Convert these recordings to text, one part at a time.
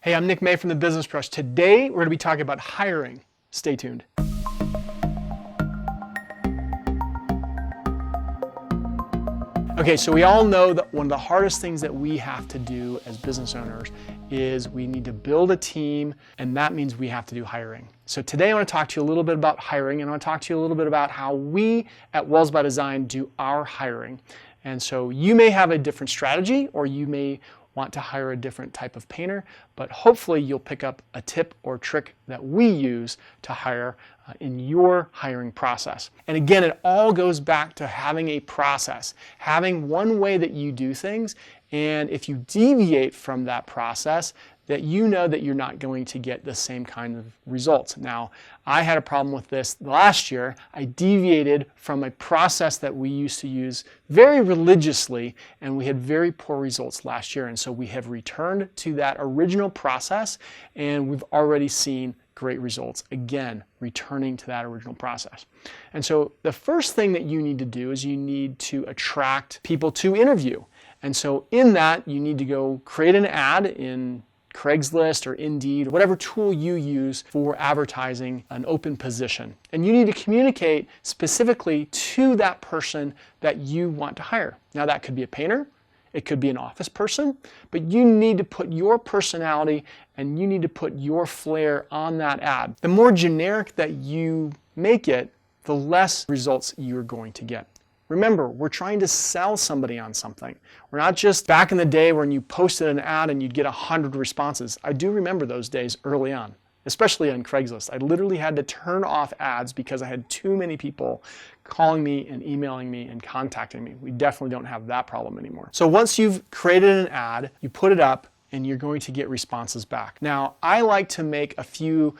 Hey, I'm Nick May from the Business Crush. Today, we're going to be talking about hiring. Stay tuned. Okay, so we all know that one of the hardest things that we have to do as business owners is we need to build a team, and that means we have to do hiring. So today I want to talk to you a little bit about hiring, and I want to talk to you a little bit about how we at Wells by Design do our hiring. And so you may have a different strategy, or you may want to hire a different type of painter, but hopefully you'll pick up a tip or trick that we use to hire in your hiring process. And again, it all goes back to having a process, having one way that you do things, and if you deviate from that process, that you know that you're not going to get the same kind of results. Now, I had a problem with this last year. I deviated from a process that we used to use very religiously, and we had very poor results last year. And so we have returned to that original process, and we've already seen great results. Again, returning to that original process. And so the first thing that you need to do is you need to attract people to interview. And so in that, you need to go create an ad in Craigslist or Indeed, whatever tool you use for advertising an open position. And you need to communicate specifically to that person that you want to hire. Now that could be a painter, it could be an office person, but you need to put your personality and you need to put your flair on that ad. The more generic that you make it, the less results you're going to get. Remember, we're trying to sell somebody on something. We're not just back in the day when you posted an ad and you'd get 100 responses. I do remember those days early on, especially on Craigslist. I literally had to turn off ads because I had too many people calling me and emailing me and contacting me. We definitely don't have that problem anymore. So once you've created an ad, you put it up and you're going to get responses back. Now, I like to make a few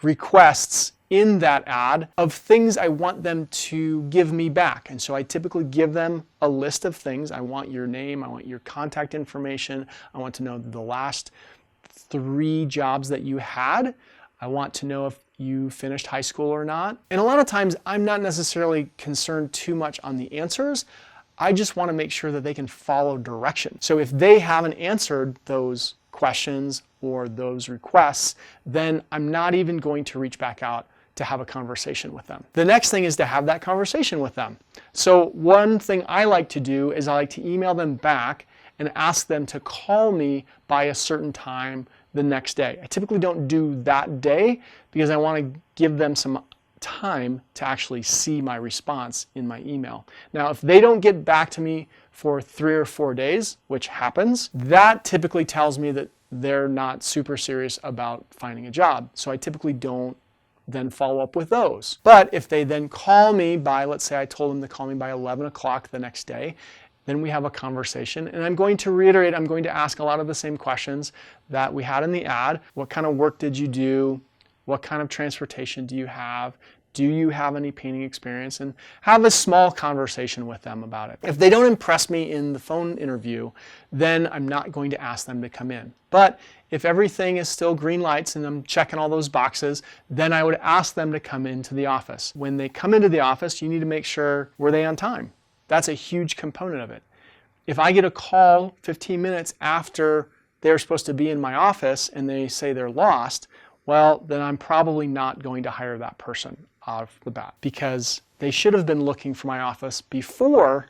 requests in that ad of things I want them to give me back. And so I typically give them a list of things. I want your name, I want your contact information, I want to know the last 3 jobs that you had. I want to know if you finished high school or not. And a lot of times I'm not necessarily concerned too much on the answers. I just want to make sure that they can follow direction. So if they haven't answered those questions or those requests, then I'm not even going to reach back out to have a conversation with them. The next thing is to have that conversation with them. So one thing I like to do is I like to email them back and ask them to call me by a certain time the next day. I typically don't do that day because I want to give them some time to actually see my response in my email. Now, if they don't get back to me for 3 or 4 days, which happens, that typically tells me that they're not super serious about finding a job. So I typically don't then follow up with those. But if they then call me by, let's say I told them to call me by 11 o'clock the next day, then we have a conversation. And I'm going to reiterate, I'm going to ask a lot of the same questions that we had in the ad. What kind of work did you do? What kind of transportation do you have? Do you have any painting experience? And have a small conversation with them about it. If they don't impress me in the phone interview, then I'm not going to ask them to come in. But if everything is still green lights and I'm checking all those boxes, then I would ask them to come into the office. When they come into the office, you need to make sure, were they on time? That's a huge component of it. If I get a call 15 minutes after they're supposed to be in my office and they say they're lost, well, then I'm probably not going to hire that person off the bat because they should have been looking for my office before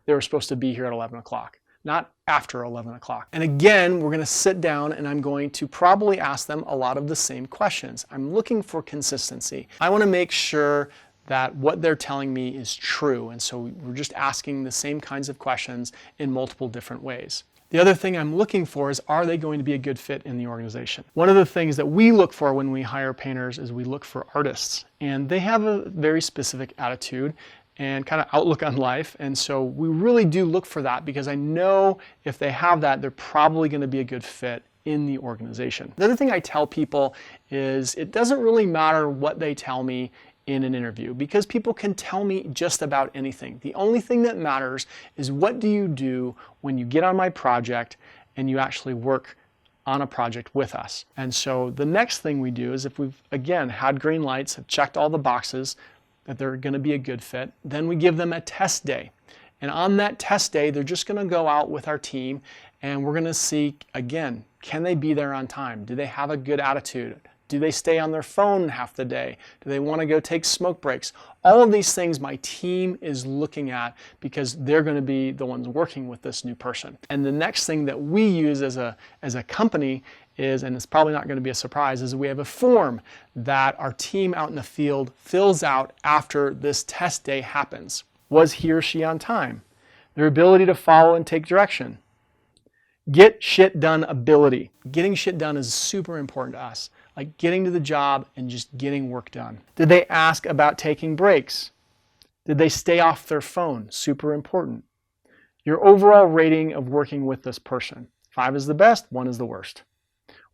they were supposed to be here at 11 o'clock, not after 11 o'clock. And again, we're going to sit down and I'm going to probably ask them a lot of the same questions. I'm looking for consistency. I want to make sure that what they're telling me is true. And so we're just asking the same kinds of questions in multiple different ways. The other thing I'm looking for is, are they going to be a good fit in the organization? One of the things that we look for when we hire painters is we look for artists. And they have a very specific attitude and kind of outlook on life. And so we really do look for that because I know if they have that, they're probably going to be a good fit in the organization. The other thing I tell people is it doesn't really matter what they tell me in an interview because people can tell me just about anything. The only thing that matters is what do you do when you get on my project and you actually work on a project with us. And so the next thing we do is if we've, again, had green lights, have checked all the boxes that they're going to be a good fit, then we give them a test day. And on that test day, they're just going to go out with our team and we're going to see, again, can they be there on time? Do they have a good attitude? Do they stay on their phone half the day? Do they want to go take smoke breaks? All of these things my team is looking at because they're going to be the ones working with this new person. And the next thing that we use as a company is, and it's probably not going to be a surprise, is we have a form that our team out in the field fills out after this test day happens. Was he or she on time? Their ability to follow and take direction. Get shit done ability. Getting shit done is super important to us. Like getting to the job and just getting work done. Did they ask about taking breaks? Did they stay off their phone? Super important. Your overall rating of working with this person. 5 is the best, 1 is the worst.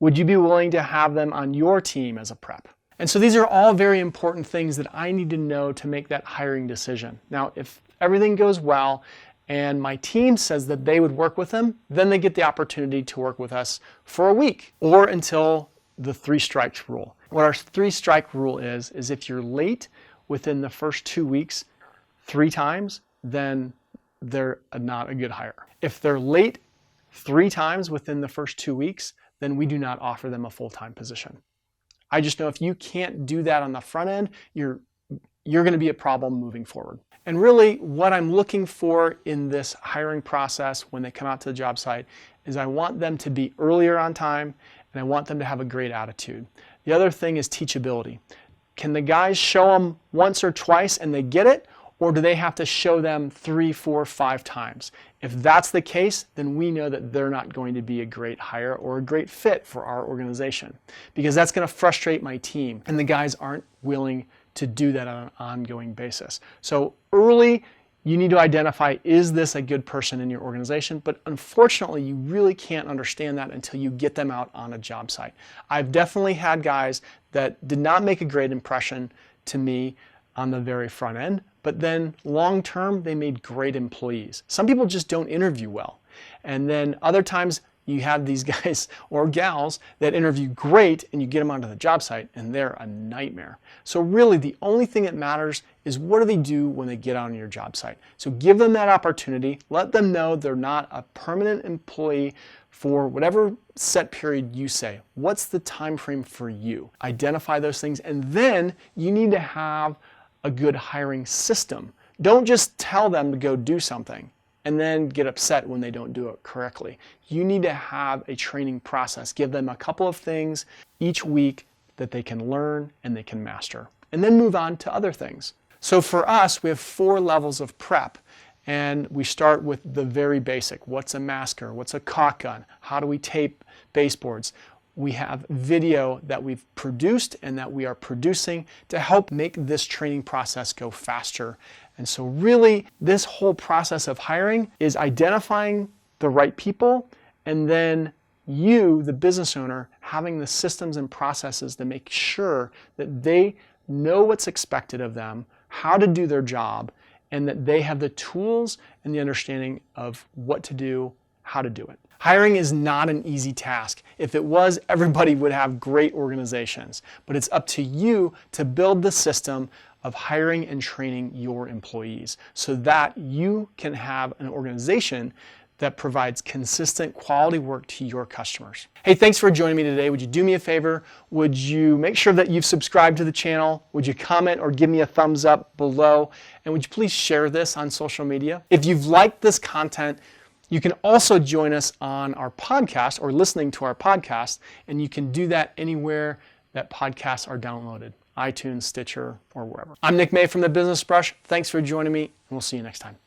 Would you be willing to have them on your team as a prep? And so these are all very important things that I need to know to make that hiring decision. Now, if everything goes well and my team says that they would work with them, then they get the opportunity to work with us for a week or until the 3 strikes rule. What our 3 strike rule is if you're late within the first 2 weeks 3 times, then they're not a good hire. If they're late 3 times within the first 2 weeks, then we do not offer them a full-time position. I just know if you can't do that on the front end, you're going to be a problem moving forward. And really what I'm looking for in this hiring process when they come out to the job site is I want them to be earlier on time and I want them to have a great attitude. The other thing is teachability. Can the guys show them once or twice and they get it? Or do they have to show them 3, 4, 5 times? If that's the case, then we know that they're not going to be a great hire or a great fit for our organization because that's going to frustrate my team and the guys aren't willing to do that on an ongoing basis. So early, you need to identify, is this a good person in your organization? But unfortunately, you really can't understand that until you get them out on a job site. I've definitely had guys that did not make a great impression to me on the very front end, but then long term, they made great employees. Some people just don't interview well. And then other times, you have these guys or gals that interview great and you get them onto the job site and they're a nightmare. So really the only thing that matters is what do they do when they get on your job site. So give them that opportunity, let them know they're not a permanent employee for whatever set period you say. What's the time frame for you? Identify those things and then you need to have a good hiring system. Don't just tell them to go do something and then get upset when they don't do it correctly. You need to have a training process. Give them a couple of things each week that they can learn and they can master, and then move on to other things. So for us, we have 4 levels of prep, and we start with the very basic. What's a masker? What's a caulk gun? How do we tape baseboards? We have video that we've produced and that we are producing to help make this training process go faster. And so really, this whole process of hiring is identifying the right people and then you, the business owner, having the systems and processes to make sure that they know what's expected of them, how to do their job, and that they have the tools and the understanding of what to do, how to do it. Hiring is not an easy task. If it was, everybody would have great organizations. But it's up to you to build the system of hiring and training your employees so that you can have an organization that provides consistent quality work to your customers. Hey, thanks for joining me today. Would you do me a favor? Would you make sure that you've subscribed to the channel? Would you comment or give me a thumbs up below? And would you please share this on social media? If you've liked this content, you can also join us on our podcast or listening to our podcast, and you can do that anywhere that podcasts are downloaded, iTunes, Stitcher, or wherever. I'm Nick May from The Business Brush. Thanks for joining me, and we'll see you next time.